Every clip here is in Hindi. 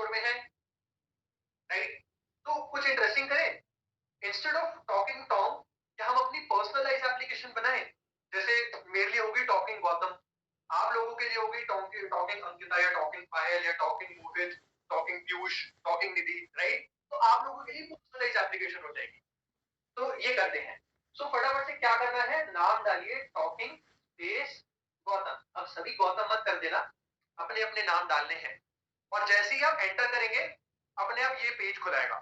एपिसोड में है, राइट? तो कुछ इंटरेस्टिंग करें, इंस्टेड ऑफ टॉकिंग टॉम, क्या हम अपनी पर्सनलाइज एप्लीकेशन बनाएं? जैसे मेरे लिए होगी टॉकिंग गौतम, आप लोगों के लिए होगी टॉकिंग अंकिता या टॉकिंग पायल या टॉकिंग मोहित, टॉकिंग पीयूष, टॉकिंग निधि, राइट? तो आप लोगों के लिए पर्सनलाइज एप्लीकेशन हो जाएगी। तो ये करते हैं। सो फटाफट से क्या करना है, नाम डालिए टॉकिंग स्पेस गौतम। अब सभी गौतम मत कर देना, अपने अपने नाम डालने हैं, और जैसे ही आप एंटर करेंगे अपने आप ये पेज खुलाएगा।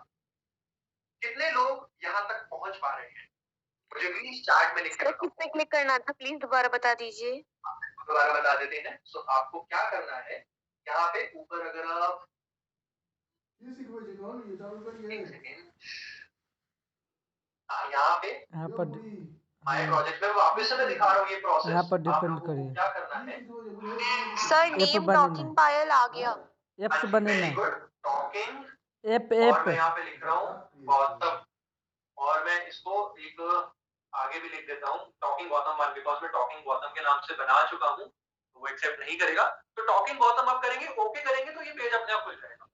कितने लोग यहाँ तक पहुंच पा रहे हैं मुझे प्लीज चैट में लिख के बताओ। किस पे क्लिक करना था प्लीज दोबारा बता दीजिए। दोबारा बता देते हैं। सो आपको क्या करना है, यहाँ पे ऊपर अगर आप एक सेकेंड, यहाँ पे माय प्रोजेक्ट में वापस से मैं दिखा रहा हूँ ये प्रोसेस। यहाँ पर आप डिपेंड लोगों को करिए। क्या करना है, सर ऐप नेम बने टॉकिंग ना, पायल आ गया। ऐप से बने वेरी ना, गुड, टॉकिंग, ऐप और ऐप मैं यहाँ पे लिख रहा हूँ गौतम, और मैं इसको एक आगे भी लिख देता हूँ टॉकिंग गौतम 1, बिकॉज मैं टॉकिंग गौतम के नाम से बना चुका हूँ, तो वो एक्सेप्ट नहीं करेगा। तो टॉकिंग गौतम आप करेंगे, ओके करेंगे तो ये पेज अपने आप खुल जाएगा।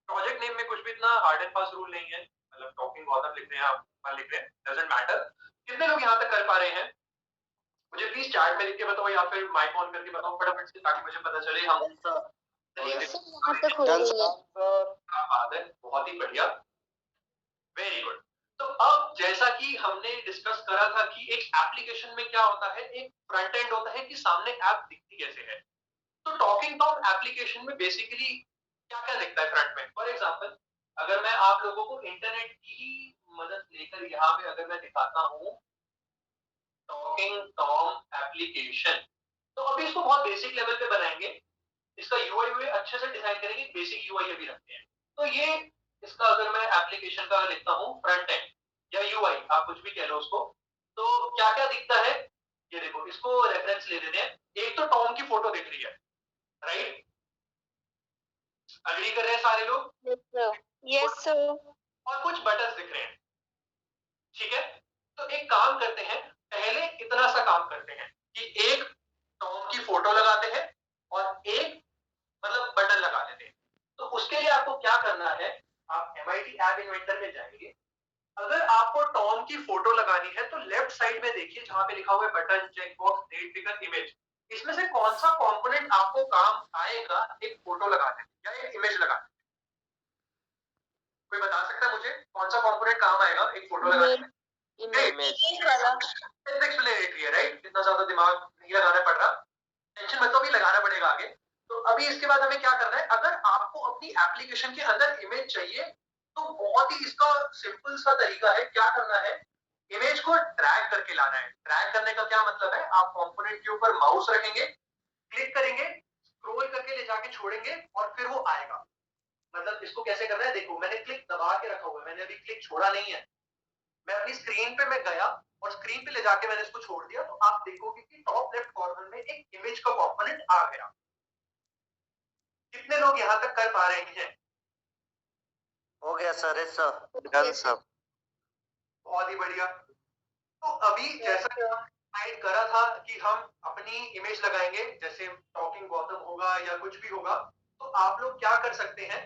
प्रोजेक्ट नेम में कुछ भी इतना हार्ड एंड फास्ट रूल नहीं है, मतलब टॉकिंग गौतम लिख रहे हैं आप, लिख रहे हैं, डजंट मैटर। कितने लोग यहाँ तक कर पा रहे हैं मुझे प्लीज चैट में लिख के बताओ, या फिर माइक ऑन करके बताओ फटाफट से, ताकि मुझे पता चले हम यहाँ तक हो रही है। क्या बात है, बहुत ही बढ़िया, वेरी गुड। तो अब जैसा कि हमने डिस्कस करा था कि एक एप्लीकेशन में क्या होता है, एक फ्रंट एंड होता है कि सामने ऐप दिखती कैसे है। तो टॉकिंग टॉम एप्लीकेशन में बेसिकली क्या क्या दिखता है फ्रंट में। फॉर एग्जांपल, अगर मैं आप लोगों को इंटरनेट की मदद लेकर यहाँ पे अगर मैं दिखाता हूँ टॉकिंग टॉम एप्लीकेशन, तो अभी इसको बहुत बेसिक लेवल पे बनाएंगे, इसका यूआई अच्छे से डिजाइन करेंगे, बेसिक यूआई अभी रखते हैं। तो ये इसका अगर मैं एप्लीकेशन का लिखता हूँ फ्रंट एंड या यूआई, आप कुछ भी कह लो उसको, तो क्या क्या दिखता है ये देखो, इसको रेफरेंस ले लेते हैं। एक तो टॉम की फोटो दिख रही है, राइट? अग्री कर रहे हैं सारे लोग? Yes sir. और कुछ बटन्स दिख रहे हैं, ठीक है? तो एक काम करते हैं, पहले इतना सा काम करते हैं कि एक टॉम की फोटो लगाते हैं और एक मतलब बटन लगा देते हैं। तो उसके लिए आपको क्या करना है, आप MIT ऐप इन्वेंटर में जाएंगे। अगर आपको टॉम की फोटो लगानी है तो लेफ्ट साइड में देखिए जहां पे लिखा हुआ है button, check box, date, figure, image, इसमें से कौन सा कंपोनेंट आपको काम आएगा एक फोटो लगाने या एक इमेज लगाने? कोई बता सकता है मुझे कौन सा कंपोनेंट काम आएगा एक फोटो लगाने में? इमेज वाला। एक्सप्लेनेटरी है, राइट? इतना ज्यादा दिमाग नहीं लगाना पड़ रहा, टेंशन मत लो, भी लगाना पड़ेगा आगे। तो अभी इसके बाद हमें क्या करना है, अगर आपको अपनी एप्लीकेशन के अंदर इमेज चाहिए तो बहुत ही इसका सिंपल सा तरीका है, क्या करना है, इमेज को ड्रैग करके लाना है। ड्रैग करने का क्या मतलब है, आप कंपोनेंट के ऊपर माउस रखेंगे, क्लिक करेंगे, स्क्रॉल करके ले जाके छोड़ेंगे और फिर वो आएगा। मतलब इसको कैसे करना है, देखो मैंने क्लिक दबा के रखा हुआ है, मैंने अभी क्लिक छोड़ा नहीं है, मैं अपनी स्क्रीन पे मैं गया और स्क्रीन पे ले जाके मैंने इसको छोड़ दिया, तो आप देखोगे कि टॉप लेफ्ट कॉर्नर में एक इमेज का कंपोनेंट आ गया। कितने लोग यहाँ तक कर पा रहे हैं? हो गया सर, डन सब। बहुत ही बढ़िया। तो अभी जैसा कि हम डिसाइड करा था कि हम अपनी इमेज लगाएंगे, जैसे टॉकिंग गौतम होगा या कुछ भी होगा, तो आप लोग क्या कर सकते हैं,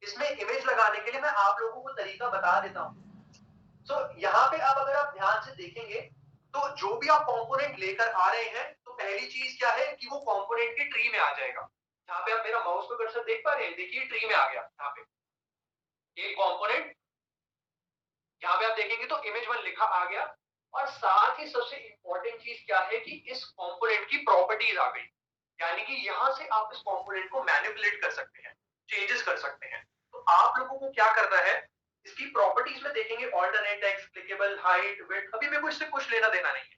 इसमें इमेज लगाने के लिए मैं आप लोगों को तरीका बता देता हूँ। तो यहाँ पे अब अगर आप ध्यान से देखेंगे तो जो भी आप कंपोनेंट लेकर आ रहे हैं, तो पहली चीज क्या है कि वो कंपोनेंट के ट्री में आ जाएगा। यहाँ पे आप मेरा माउस का कर्सर देख पा रहे हैं, देखिए ट्री में आ गया। यहाँ पे एक कंपोनेंट, यहाँ पे आप देखेंगे तो इमेज 1 लिखा आ गया, और साथ ही सबसे इंपॉर्टेंट चीज क्या है कि इस कंपोनेंट की प्रॉपर्टीज आ गई, यानी कि यहाँ से आप इस कंपोनेंट को मैनिपुलेट कर सकते हैं, चेंजेस कर सकते हैं। तो आप लोगों को क्या करना है, इसकी प्रॉपर्टीज में देखेंगे alternate text, clickable, height, width, अभी मेरे को इससे कुछ लेना देना नहीं है,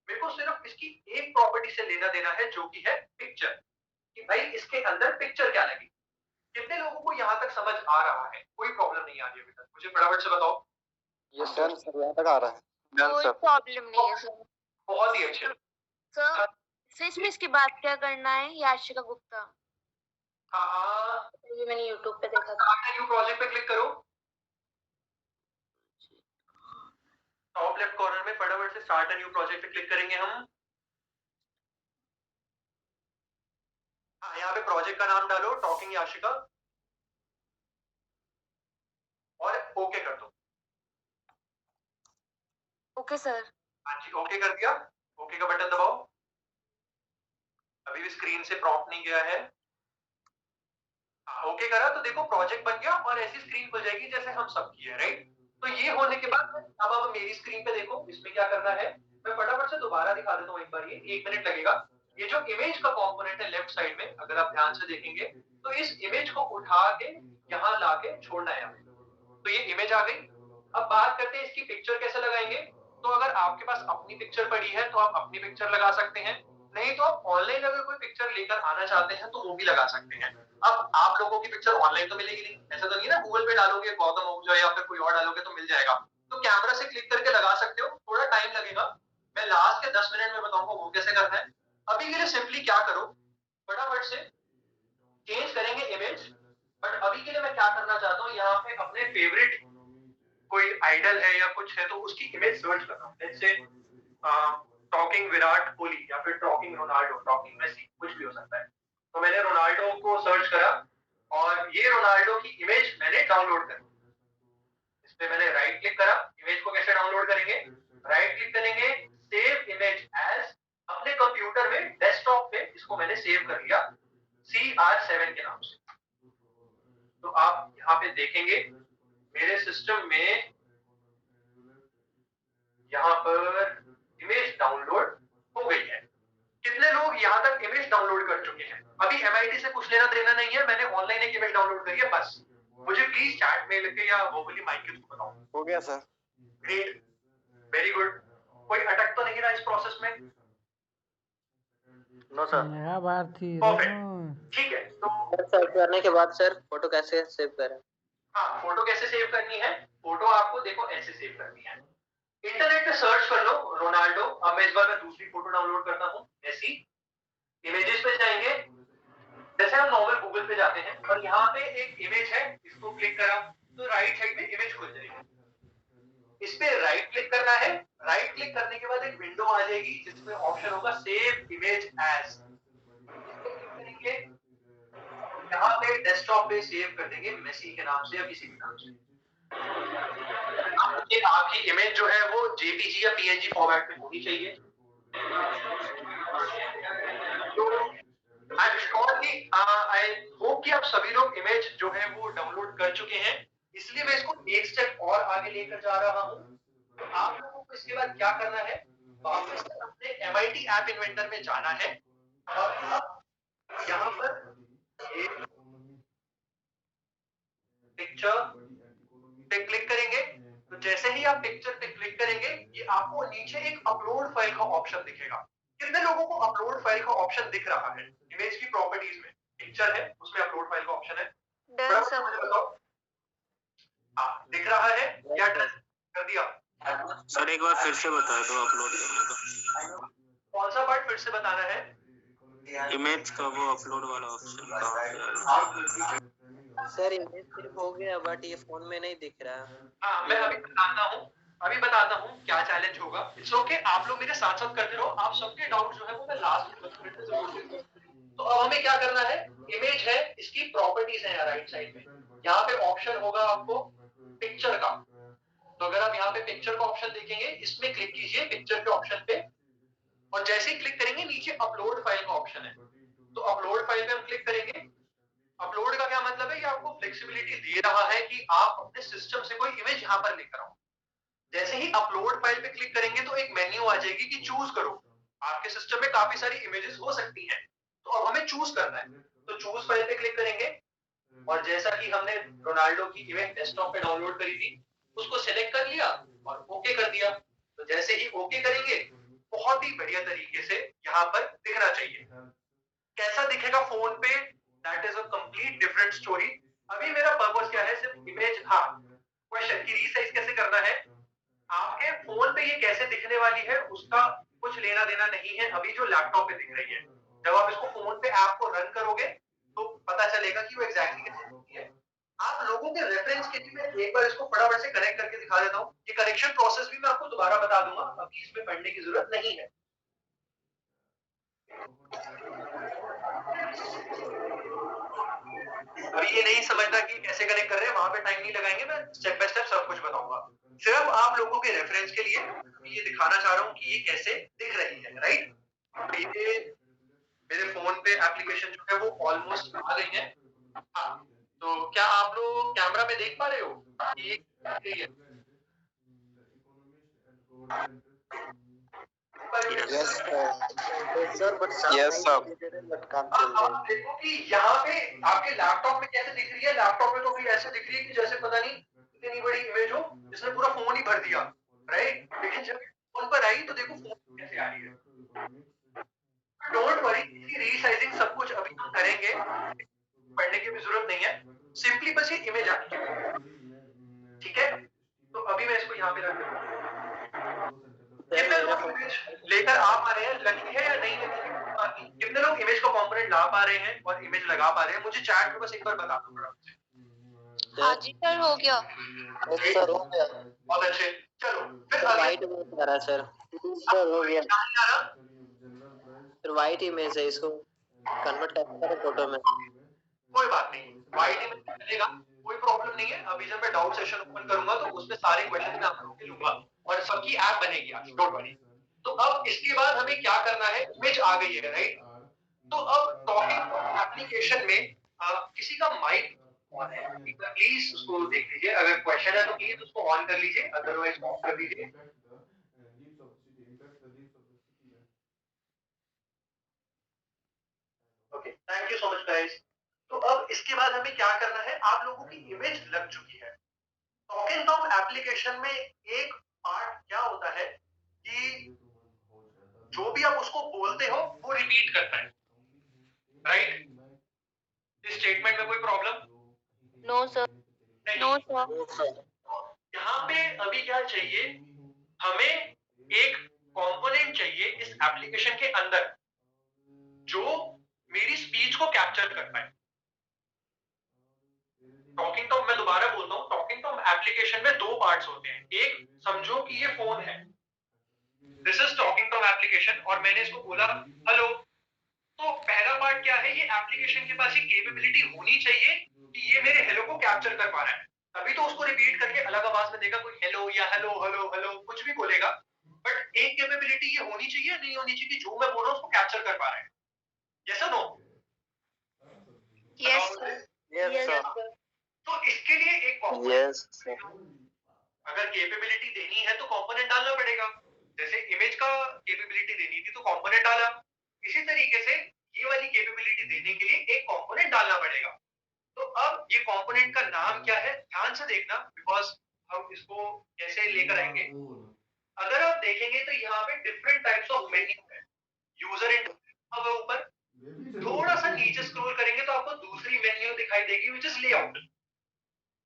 मेरे को सिर्फ इसकी एक प्रॉपर्टी से लेना देना है जो कि है पिक्चर, कि भाई इसके अंदर पिक्चर क्या लगी। कितने लोगों को यहाँ तक समझ आ रहा है, कोई प्रॉब्लम नहीं आ रही अभी तक, मुझे फटाफट से बताओ। ये डन सर, यहाँ तक आ रहा है। डन कोई सर, प्रॉब्लम नहीं है सर। बहुत ही अच्छे। सर इसमें इसके बाद क्या करना है, याशिका गुप्ता? हाँ, ये मैंने YouTube पे देखा था। न्यू प्रोजेक्ट पे क्लिक करो, टॉप लेफ्ट कॉर्नर में फटाफट से स्टार्ट अ न्यू प्रोजेक्ट पे क्लिक करेंगे हम। हाँ, यहाँ पे प्रोजेक्ट का नाम डालो टॉकिंग याशिका, ओके कर दो। Okay sir. हाँ जी, ओके कर दिया। ओके का बटन दबाओ। अभी भी स्क्रीन से प्रॉम्प्ट नहीं गया है। हाँ, ओके करा तो देखो प्रोजेक्ट बन गया और ऐसी स्क्रीन खुल जाएगी जैसे हम सब की है, राइट। तो ये होने के बाद अब मेरी स्क्रीन पे देखो, इसमें क्या करना है, मैं फटाफट से दोबारा दिखा देता हूँ एक बार, ये 1 मिनट लगेगा। ये जो इमेज का कंपोनेंट है लेफ्ट साइड में, अगर आप ध्यान से देखेंगे तो इस इमेज को उठा के यहाँ लाके छोड़ना है हमें। तो ये इमेज आ गई। अब बात करते हैं इसकी पिक्चर कैसे लगाएंगे। तो अगर आपके पास अपनी पिक्चर पड़ी है तो आप अपनी पिक्चर लगा सकते हैं, नहीं तो आप ऑनलाइन अगर कोई पिक्चर लेकर आना चाहते हैं तो वो भी लगा सकते हैं। अब आप लोगों की पिक्चर ऑनलाइन तो मिलेगी नहीं, ऐसा तो नहीं ना गूगल पे डालोगे गौतम ओझा या फिर कोई और डालोगे तो मिल जाएगा। तो कैमरा से क्लिक करके लगा सकते हो, थोड़ा टाइम लगेगा, मैं लास्ट के 10 मिनट में बताऊंगा वो कैसे करना है। अभी के लिए सिंपली क्या करो, फटाफट से चेंज करेंगे इमेज। बट अभी के लिए मैं क्या करना चाहता हूँ, यहाँ पे अपने फेवरेट कोई आइडल है या कुछ है तो उसकी इमेज सर्च कर रहा हूँ। Let's say talking Virat Kohli या फिर टॉकिंग रोनाल्डो, टॉकिंग मेसी, कुछ भी हो सकता है। तो मैंने रोनाल्डो को सर्च करा और ये रोनाल्डो की इमेज मैंने डाउनलोड कर, इस पे मैंने राइट क्लिक करा। इमेज को कैसे डाउनलोड करेंगे, राइट क्लिक करेंगे, सेव इमेज एज, अपने कंप्यूटर में डेस्कटॉप पे इसको मैंने सेव कर लिया CR7 के नाम से। तो आप यहाँ पे देखेंगे मेरे सिस्टम में यहाँ पर इमेज डाउनलोड हो गई है। कितने लोग यहाँ तक इमेज डाउनलोड कर चुके हैं? अभी MIT से कुछ लेना देना नहीं है, मैंने ऑनलाइन एक इमेज डाउनलोड करी है बस। मुझे प्लीज चैट में लिखे या वर्बली माइक के थ्रू बताओ। हो गया सर। Great, very good. कोई अटक तो नहीं रहा इस प्रोसेस में? No sir. नया बार थी। परफेक्ट, ठीक है। तो सेव करने के बाद सर फोटो कैसे सेव करें? हाँ, फोटो कैसे सेव करनी है, फोटो आपको देखो ऐसे सेव करनी है। इंटरनेट पे सर्च कर लो रोनाल्डो। अब मैं इस बार मैं दूसरी फोटो डाउनलोड करता हूँ, ऐसी इमेजेस पे जाएंगे, जैसे हम नॉर्मल गूगल पे जाते हैं और यहाँ पे एक इमेज है, इसको क्लिक करा तो राइट साइड में इमेज खुल जाएगी। इस पे राइट क्लिक करना है। राइट क्लिक करने के बाद एक विंडो आ जाएगी जिसमें ऑप्शन होगा सेव इमेज एज, करेंगे यहाँ पे डेस्कटॉप पे सेव कर देंगे मेसी के नाम से या किसी भी नाम से। आपकी इमेज जो है वो JPG या PNG फॉर्मेट में होनी चाहिए। तो आई एम श्योर कि आई होप कि आप सभी लोग इमेज जो है वो डाउनलोड कर चुके हैं, इसलिए मैं इसको एक स्टेप और आगे लेकर जा रहा हूं। तो आप लोगों को इसके बाद क्या करना है, वापस से अपने MIT ऐप इन्वेंटर में जाना है और यहाँ पर पिक्चर पे क्लिक करेंगे। तो जैसे ही आप पिक्चर पे क्लिक करेंगे ये आपको नीचे एक अपलोड फाइल का ऑप्शन दिखेगा। कितने लोगों को अपलोड फाइल का ऑप्शन दिख रहा है? इमेज की प्रॉपर्टीज में पिक्चर है, उसमें अपलोड फाइल का ऑप्शन है। Done sir. मुझे बताओ, हाँ दिख रहा है या डन कर दिया? सर एक बार फिर से बता दो अपलोड करने का। कौन सा पार्ट फिर से बताना है? इमेज का वो अपलोड वाला ऑप्शन। सर इमेज सिर्फ हो गया बट ये फोन में नहीं दिख रहा। हाँ मैं अभी बताता हूँ क्या चैलेंज होगा। इट्स ओके, आप लोग मेरे साथ साथ करते रहो, आप सबके डाउट जो है वो मैं लास्ट में जरूर दूंगा। तो अब हमें क्या करना है, इमेज है, इसकी प्रॉपर्टीज है राइट साइड में, यहाँ पे ऑप्शन होगा आपको पिक्चर का। तो अगर आप यहाँ पे पिक्चर का ऑप्शन देखेंगे, इसमें क्लिक कीजिए पिक्चर के ऑप्शन पे और जैसे ही क्लिक करेंगे नीचे अपलोड फाइल का ऑप्शन है। तो अपलोड फाइल पे हम क्लिक करेंगे। अपलोड का क्या मतलब है, ये आपको फ्लेक्सिबिलिटी दे रहा है कि आप अपने सिस्टम से कोई इमेज यहाँ पर लेकर आओ। जैसे ही अपलोड फाइल पे क्लिक करेंगे तो एक मेन्यू आ जाएगी कि चूज करो। आपके सिस्टम में काफी सारी इमेजेस हो सकती हैं, तो अब हमें चूज करना है। तो चूज फाइल पे क्लिक करेंगे और जैसा कि हमने रोनाल्डो की इमेज डेस्कटॉप पे डाउनलोड करी थी उसको सिलेक्ट कर लिया और ओके कर दिया। तो जैसे ही ओके करेंगे बहुत ही बढ़िया तरीके से यहाँ पर दिखना चाहिए। कैसा दिखेगा फोन पे, that is a complete different story. अभी मेरा पर्पस क्या है, सिर्फ इमेज। हाँ, क्वेश्चन की रीसाइज कैसे करना है, आपके फोन पे ये कैसे दिखने वाली है उसका कुछ लेना देना नहीं है अभी जो लैपटॉप पे दिख रही है। जब आप इसको फोन पे ऐप को रन करोगे तो पता चलेगा कि वो एग्जैक्टली कैसे दिखती है। आप लोगों के रेफरेंस के लिए मैं एक बार इसको फटाफट से कनेक्ट करके दिखा देता हूँ। ये कनेक्शन प्रोसेस भी मैं आपको दोबारा बता दूंगा, अभी इसमें पढ़ने की जरूरत नहीं है। अभी ये नहीं समझता कि कैसे कनेक्ट कर रहे हैं, वहां पे टाइम नहीं लगाएंगे, मैं स्टेप बाय स्टेप सब कुछ बताऊंगा। सिर्फ आप लोगों के रेफरेंस के लिए ये दिखाना चाह रहा हूँ कि ये कैसे दिख रही है, राइट। ये मेरे फोन पे एप्लीकेशन जो है वो ऑलमोस्ट आ गई है। हाँ, तो क्या आप लोग कैमरा में देख पा रहे हो कि ये है? Yes, sir. Sir but Yes, sir. काम चल रहा है। देखो कि यहाँ पे आपके लैपटॉप में कैसे दिख रही है, लैपटॉप में तो भी ऐसे दिख रही है कि जैसे पता नहीं इतनी बड़ी इमेज हो जिसने पूरा फोन ही भर दिया, राइट। लेकिन जब फोन पर आई तो देखो फोन कैसे आ रही है। डोंट वरी, इसकी रीसाइजिंग सब कुछ अभी हम करेंगे, पढ़ने की भी जरूरत नहीं है, सिंपली बस ये इमेज आनी चाहिए, ठीक है। तो अभी मैं इसको यहाँ पे रख दूंगा। कितने लोग इमेज लेकर आ पा रहे हैं, लगी है या नहीं लगी है, कितने लोग इमेज का कंपोनेंट ला पा रहे हैं और इमेज लगा पा रहे हैं, मुझे चैट में बस एक बार बता दो। हाँ जी सर, हो गया। सर हो गया। बहुत अच्छे, चलो फिर वाइट इमेज आ रहा है सर। सर हो गया। सर वाइट इमेज है, इसको कन्वर्ट करना है फोटो में। कोई बात नहीं, वाइट इमेज चलेगा, कोई प्रॉब्लम नहीं है। अभी जब मैं डाउट सेशन ओपन करूंगा तो उसमें सारे क्वेश्चन मैं आपको लूंगा और सबकी ऐप बनेगी आज, डोंट वरी। तो अब इसके बाद हमें क्या करना है, इमेज आ गई है, राइट। तो अब टॉकिंग एप्लीकेशन में किसी का माइक ऑन है, प्लीज उसको देख लीजिए, अगर क्वेश्चन है तो प्लीज उसको ऑन कर लीजिए, अदरवाइज ऑफ कर दीजिए। Okay, thank you so much guys. तो अब इसके बाद हमें क्या करना है, आप लोगों की इमेज लग चुकी है। टॉकिंग टॉम एप्लीकेशन में एक पार्ट क्या होता है कि जो भी आप उसको बोलते हो वो रिपीट करता है, राइट। इस स्टेटमेंट में कोई problem? No sir. No sir. यहाँ पे अभी क्या चाहिए, हमें एक कंपोनेंट चाहिए इस एप्लीकेशन के अंदर जो मेरी स्पीच को कैप्चर कर पाए। टॉकिंग टॉम, मैं दोबारा बोलता हूँ, टॉकिंग टॉम एप्लीकेशन में दो पार्ट्स होते हैं। एक, समझो कि ये फोन है, this is talking Tom application, और मैंने इसको बोला हेलो। तो पहला पार्ट क्या है, ये एप्लीकेशन के पास ये कैपेबिलिटी होनी चाहिए कि ये मेरे हेलो को कैप्चर कर पा रहा है, तभी तो उसको रिपीट करके अलग आवाज में देगा, कोई हेलो या हेलो हेलो हेलो कुछ भी बोलेगा। बट एक कैपेबिलिटी ये होनी चाहिए, नहीं होनी चाहिए कि जो मैं बोल रहा हूँ उसको कैप्चर कर पा रहा है। यस और no? Yes sir. Yes, sir. तो इसके लिए एक Yes, sir. अगर कैपेबिलिटी देनी है तो कंपोनेंट डालना पड़ेगा। जैसे इमेज का कैपेबिलिटी देनी थी तो कंपोनेंट डाला, इसी तरीके से ये वाली कैपेबिलिटी देने के लिए एक कंपोनेंट डालना पड़ेगा। तो अब ये कंपोनेंट का नाम क्या है, ध्यान से देखना, बिकॉज हम इसको कैसे लेकर आएंगे। अगर आप देखेंगे तो यहाँ पे डिफरेंट टाइप्स ऑफ मेन्यू है। यूजर इंटरफेस ऊपर, थोड़ा सा नीचे स्क्रॉल करेंगे तो आपको दूसरी मेन्यू दिखाई देगी विच इज लेआउट,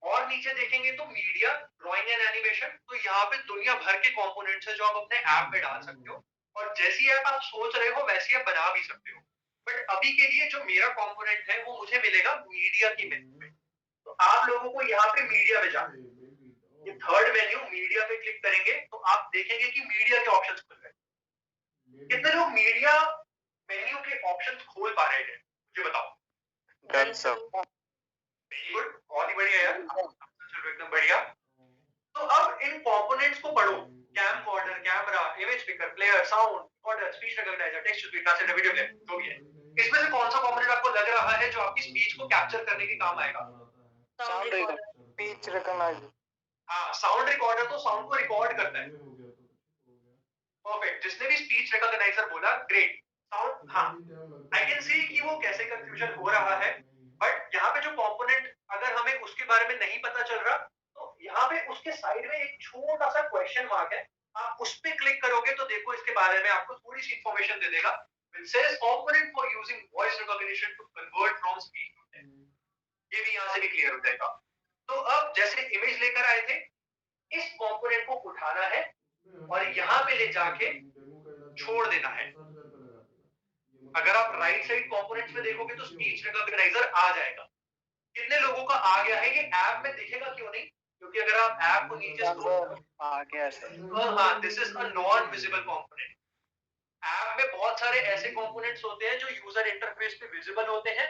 और नीचे देखेंगे तो मीडिया, ड्राइंग एंड एनिमेशन। तो यहाँ पे दुनिया भर के कंपोनेंट्स है जो आप अपने ऐप में डाल सकते हो, और जैसी ऐप आप सोच रहे हो वैसी आप बना भी सकते हो। बट अभी के लिए जो मेरा कंपोनेंट है वो मुझे मिलेगा मीडिया की मेन्यू में। तो आप लोगों को यहाँ पे मीडिया में जाना, ये थर्ड मेन्यू मीडिया पे क्लिक करेंगे तो आप देखेंगे कि मीडिया के ऑप्शंस खुल गए। कितने लोग मीडिया मेन्यू के ऑप्शंस खोल पा रहे हैं, मुझे बताओ। Done, sir. वेरी गुड, बहुत ही बढ़िया यार, चलो एकदम बढ़िया। तो अब इन कंपोनेंट्स को पढ़ो, camcorder, camera, image picker, player, sound recorder, speech recogniser, text to speech translator, video player, जो भी है, इसमें से कौन सा कंपोनेंट आपको लग रहा है जो आपकी स्पीच को कैप्चर करने के काम आएगा? Sound recorder. Speech recognizer. हाँ, साउंड रिकॉर्डर तो साउंड को रिकॉर्ड करता है। परफेक्ट, जिसने भी स्पीच रिकॉग्नाइजर बोला, ग्रेट। साउंड, हाँ, आई कैन सी कि वो कैसे कंफ्यूजन हो रहा है, बट यहाँ पे जो कंपोनेंट अगर हमें उसके बारे में नहीं पता चल रहा तो यहाँ पे उसके साइड में एक छोटा सा क्वेश्चन मार्क है, आप उस पे क्लिक करोगे तो देखो इसके बारे में आपको थोड़ी सी इंफॉर्मेशन दे देगा। It says component for using voice recognition to convert from speech to text. ये भी यहाँ से भी क्लियर हो जाएगा। तो अब जैसे इमेज लेकर आए थे, इस कंपोनेंट को उठाना है और यहाँ पे ले जाके छोड़ देना है। अगर आप राइट साइड कंपोनेंट्स में देखोगे तो स्पीच रिकॉग्नाइजर आ जाएगा। कितने लोगों का आ गया है? ये ऐप में दिखेगा क्यों नहीं? क्योंकि अगर आप ऐप को नीचे आ गया सर। हाँ, this is a non visible component. App में बहुत सारे ऐसे कंपोनेंट्स होते हैं जो यूजर इंटरफेस पे विजिबल होते हैं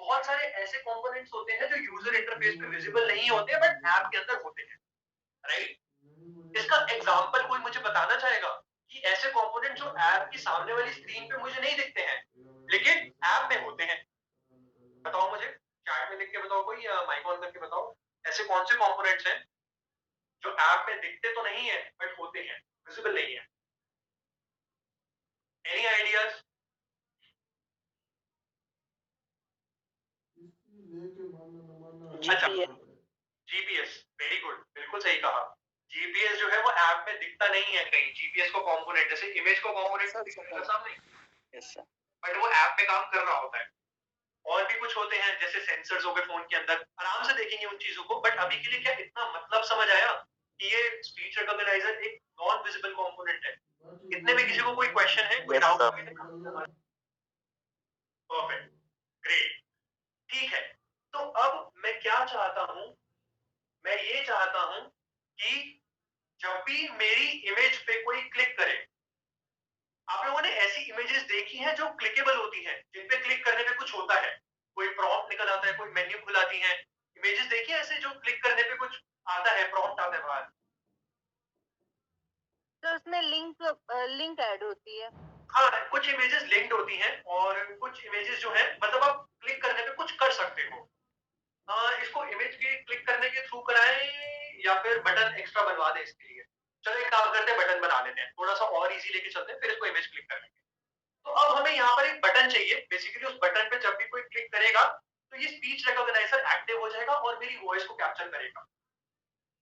बहुत सारे ऐसे कंपोनेंट्स होते हैं जो यूजर इंटरफेस पे विजिबल नहीं होते बट ऐप के अंदर होते हैं, राइट। इसका एग्जांपल कोई मुझे बताना चाहेगा कि ऐसे कंपोनेंट जो ऐप की सामने वाली स्क्रीन पे मुझे नहीं दिखते हैं लेकिन ऐप में होते हैं? बताओ मुझे, चैट में लिख के बताओ कोई, या माइक ऑन करके बताओ, ऐसे कौन से कंपोनेंट्स हैं जो ऐप में दिखते तो नहीं है बट होते हैं, विजिबल नहीं है? Any ideas? GPS. GPS, very good, बिल्कुल सही कहा। जीपीएस जो है वो ऐप में दिखता नहीं है कहीं। जीपीएस को कंपोनेंट, जैसे इमेज को कंपोनेंट दिखता सामने, यस सर। बट वो ऐप में काम कर रहा होता है। और भी कुछ होते हैं जैसे सेंसर्स हो गए फोन के अंदर, आराम से देखेंगे उन चीजों को, बट अभी के लिए क्या इतना मतलब समझ आया कि ये स्पीच रिकॉग्नाइजर एक नॉन विजिबल कंपोनेंट है? इतने में किसी को कोई क्वेश्चन है, कोई Yes, doubt? sir. Perfect, great, ठीक है। तो अब मैं क्या चाहता हूं, मैं ये चाहता हूं कि जब भी मेरी इमेज पे कोई क्लिक करे, आप लोगों ने ऐसी इमेजेस देखी हैं जो क्लिकेबल होती हैं, जिन पे क्लिक करने पे कुछ होता है, कोई प्रॉम्प्ट निकल आता है, कोई मेन्यू खुलाती है, इमेजेस देखी है ऐसे जो क्लिक करने पे कुछ आता है, प्रॉम्प्ट आता है बाहर? तो उसमें लिंक ऐड होती है। हाँ, कुछ इमेजेस लिंक्ड होती हैं और कुछ इमेजेस जो है मतलब आप क्लिक करने पे कुछ कर सकते हो। इसको इमेज के क्लिक करने के थ्रू कराएं या फिर बटन एक्स्ट्रा बनवा दें इसके लिए? चलो एक काम करते हैं, बटन बना लेते हैं, थोड़ा सा और इजी लेके चलते हैं, फिर इसको इमेज क्लिक कर लेंगे। तो अब हमें यहाँ पर एक बटन चाहिए, बेसिकली उस बटन पे जब भी कोई क्लिक करेगा तो ये स्पीच रिकॉग्नाइजर एक्टिव हो जाएगा और मेरी वॉइस को कैप्चर करेगा।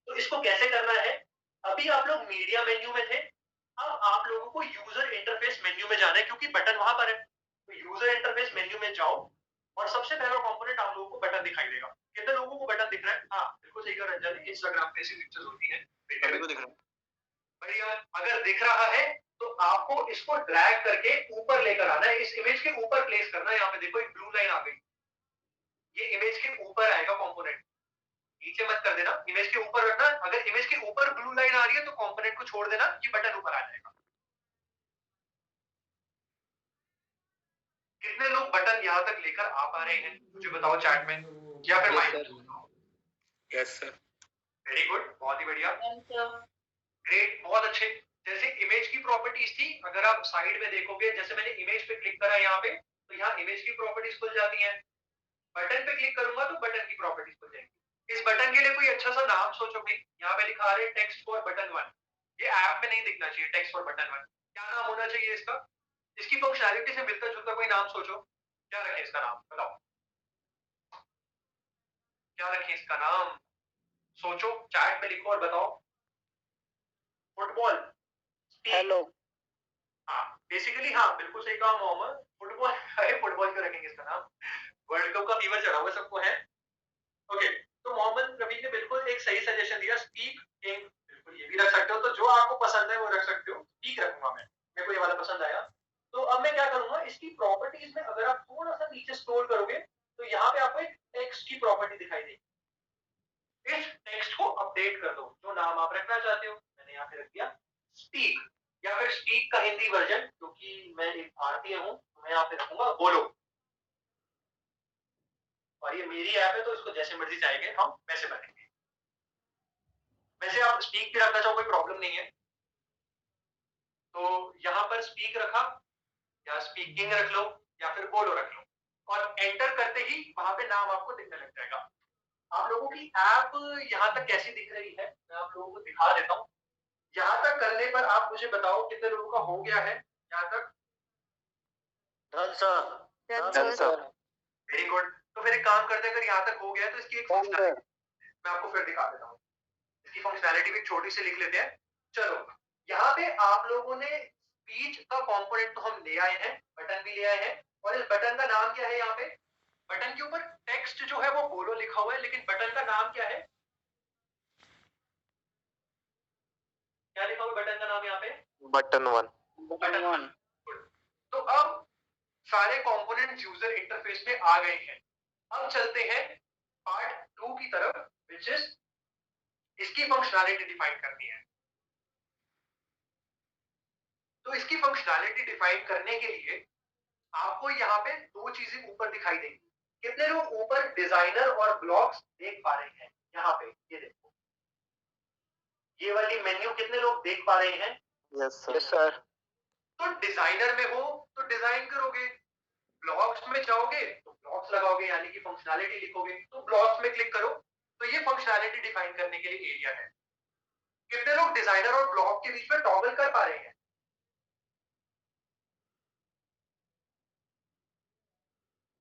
तो इसको कैसे करना है? अभी आप लोग मीडिया मेन्यू में थे, अब आप लोगों को यूजर इंटरफेस मेन्यू में जाना है क्योंकि बटन वहां पर है। तो यूजर इंटरफेस मेन्यू में जाओ और सबसे पहला कंपोनेंट आप लोगों को बटन दिखाई देगा। कितने लोगों को बटन दिख रहा है? हाँ बिल्कुल सही कहा रंजन, इंस्टाग्राम पे ऐसी पिक्चर्स होती है, मेरे को दिख रहा है। बढ़िया, अगर दिख रहा है तो आपको इसको ड्रैग करके ऊपर लेकर आना है, इस इमेज के ऊपर प्लेस करना है। यहाँ पे देखो एक ब्लू लाइन आ गई, ये इमेज के ऊपर आएगा कंपोनेंट, नीचे मत कर देना, इमेज के ऊपर रखना। अगर इमेज के ऊपर ब्लू लाइन आ रही है तो कंपोनेंट को छोड़ देना, ये बटन ऊपर आ जाएगा। कितने लोग बटन यहाँ तक लेकर आ पा रहे हैं मुझे बताओ चैट में, या फिर mic? Yes sir. Very good, बहुत ही बढ़िया, ग्रेट, बहुत अच्छे। जैसे इमेज की प्रॉपर्टीज थी, अगर आप साइड में देखोगे, जैसे मैंने इमेज पे क्लिक करा यहाँ पे तो यहाँ इमेज की प्रॉपर्टीज खुल जाती हैं। बटन पे क्लिक करूंगा तो बटन की प्रॉपर्टीज खुल जाएंगी। इस बटन के लिए कोई अच्छा सा नाम सोचो भाई। यहाँ पे लिखा है टेक्स्ट फॉर बटन 1, ये ऐप में नहीं दिखना चाहिए, टेक्स्ट फॉर बटन 1। क्या नाम होना चाहिए इसका? इसकी फंक्शनैलिटी से मिलता जुलता कोई नाम सोचो, क्या रखें इसका नाम, बताओ क्या रखें इसका नाम? सोचो, चैट में लिखो और बताओ। Football, hello. हाँ बेसिकली, हाँ बिल्कुल सही कहा मोहम्मद, फुटबॉल। अरे फुटबॉल क्यों रखेंगे इसका नाम, वर्ल्ड कप का फीवर चढ़ा हुआ सबको है। ओके, तो मोहम्मद रवि ने बिल्कुल एक सही सजेशन दिया, स्पीक किंग, बिल्कुल ये भी रख सकते हो। तो जो आपको पसंद है वो रख सकते हो, स्पीक रखूंगा मैं, मेरे को ये वाला पसंद आया। तो अब मैं क्या करूंगा, इसकी प्रॉपर्टीज में अगर आप थोड़ा सा नीचे स्क्रॉल करोगे तो यहाँ पे आपको एक टेक्स्ट की प्रॉपर्टी दिखाई देगी। इस टेक्स्ट को अपडेट कर दो, जो नाम आप रखना चाहते हो। मैंने यहाँ पे रख दिया स्पीक, या फिर स्पीक का हिंदी वर्जन, क्योंकि मैं एक भारतीय हूँ तो मैं यहाँ पे रखूंगा बोलो। और ये मेरी ऐप है तो इसको जैसे मर्जी चाहेंगे हम वैसे बनेंगे। वैसे आप स्पीक भी रखना चाहो कोई प्रॉब्लम नहीं है। तो यहाँ पर स्पीक रखा, या स्पीकिंग रख लो, या फिर बोलो रख लो, और एंटर करते ही वहां पे नाम आपको दिखने लग जाएगा। आप लोगों की ऐप यहाँ तक कैसी दिख रही है मैं आप लोगों को दिखा देता हूँ। यहाँ तक करने पर आप मुझे बताओ कितने लोगों का हो गया है यहाँ तक? Very good. तो फिर एक काम करते हैं, अगर यहाँ तक हो गया है तो इसकी एक फंक्शनैलिटी मैं आपको फिर दिखा देता हूँ। इसकी फंक्शनैलिटी भी छोटी सी लिख लेते हैं। चलो, यहाँ पे आप लोगों ने स्पीच का कंपोनेंट तो हम ले आए हैं, बटन भी ले आए हैं, और इस बटन का नाम क्या है? यहाँ पे बटन के ऊपर टेक्स्ट जो है वो बोलो लिखा हुआ है, लेकिन बटन का नाम क्या है? क्या लिखा हुआ है बटन का नाम यहाँ पे? बटन 1। बटन 1। तो अब सारे कंपोनेंट्स यूजर इंटरफेस में आ गए हैं। अब चलते हैं पार्ट 2 की तरफ, विच इज इसकी फंक्शनैलिटी डिफाइन करनी है। तो इसकी फंक्शनैलिटी डिफाइन करने के लिए आपको यहाँ पे दो चीजें ऊपर दिखाई देंगी। कितने लोग ऊपर डिजाइनर और ब्लॉक्स देख पा रहे हैं? यहाँ पे ये देखो, ये वाली मेन्यू कितने लोग देख पा रहे हैं? Yes sir. Yes sir. तो डिजाइनर में हो तो डिजाइन करोगे, ब्लॉक्स में जाओगे तो ब्लॉक्स लगाओगे यानी कि फंक्शनैलिटी लिखोगे, तो ब्लॉक्स में क्लिक करो तो ये फंक्शनैलिटी डिफाइन करने के लिए एरिया है। कितने लोग डिजाइनर और ब्लॉक के बीच में टॉगल कर पा रहे हैं?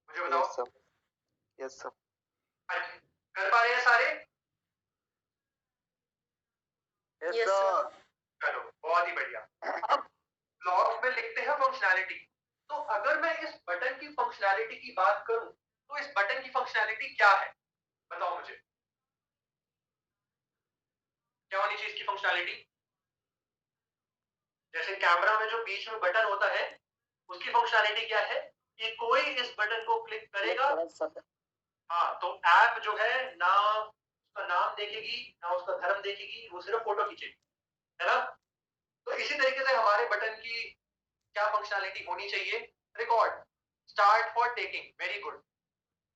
मुझे बताओ। Yes sir. Yes sir. हाँ जी, कर पा रहे हैं सारे? Yes sir. चलो बहुत ही बढ़िया। अब ब्लॉक्स में लिखते हैं फंक्शनैलिटी। तो अगर मैं इस बटन की फंक्शनैलिटी की बात करूं तो इस बटन की फंक्शनैलिटी क्या है? बताओ मुझे, क्या होनी चाहिए इसकी फंक्शनैलिटी? जैसे कैमरा में जो बीच में बटन होता है उसकी फंक्शनैलिटी क्या है कि कोई इस बटन को क्लिक करेगा, हाँ, तो ऐप जो है ना उसका नाम देखेगी ना उसका धर्म देखेगी, वो सिर्फ फोटो खींचेगी, है ना? तो इसी तरीके से हमारे बटन की क्या फंक्शनैलिटी होनी चाहिए? Record, start for taking, very good.